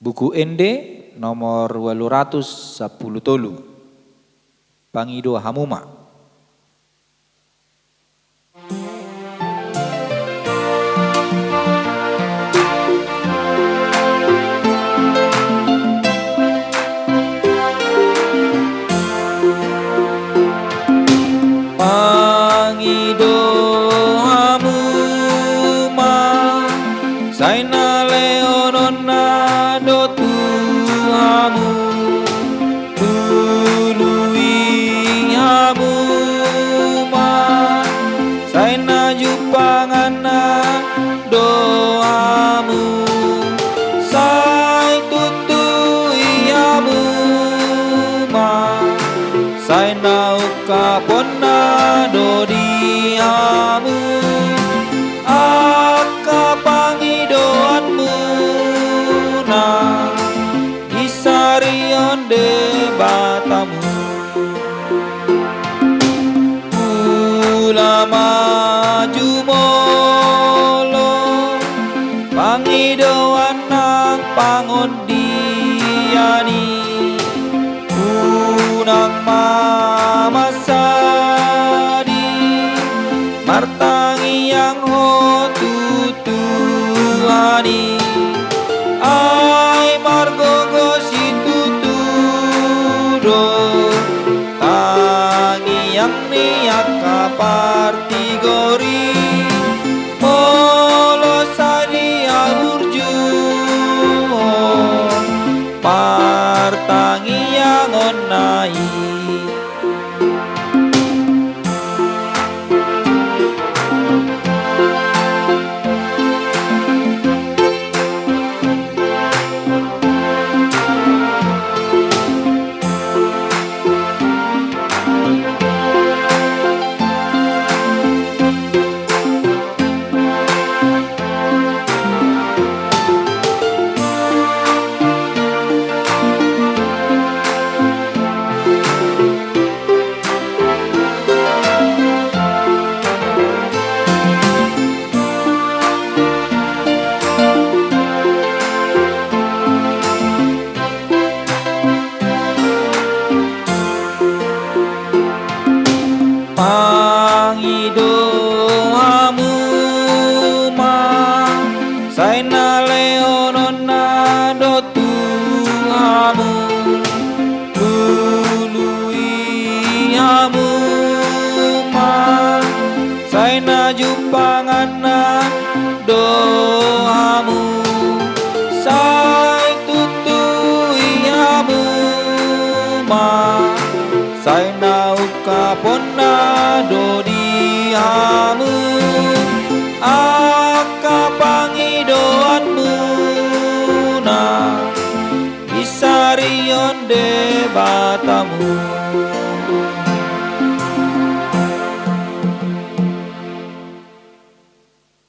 Buku Ende nomor 813 Pangido Hamuma. Pangido Hamuma Saina leonona do Tuhamu tului Hamuma Saina jupangana doamu Sai tutui Hamuma Saina ukapona do diamu Aka pangidoanmu na Isarion de batamu Ulama jumolo Pangidoan nang pangondiani Unang mamasadi Martangi yang hotutuani Ai margogo situtudo Tangi yang niak kapartigori Molo sadia burju Partangi yang onai Pangido Hamuma Saina leonona do Tuhamu tului Hamuma Saina jupangana doamu Sai tutui Hamuma Saina ukapona do diamu Aka pangidoanmu na Isarion de batamu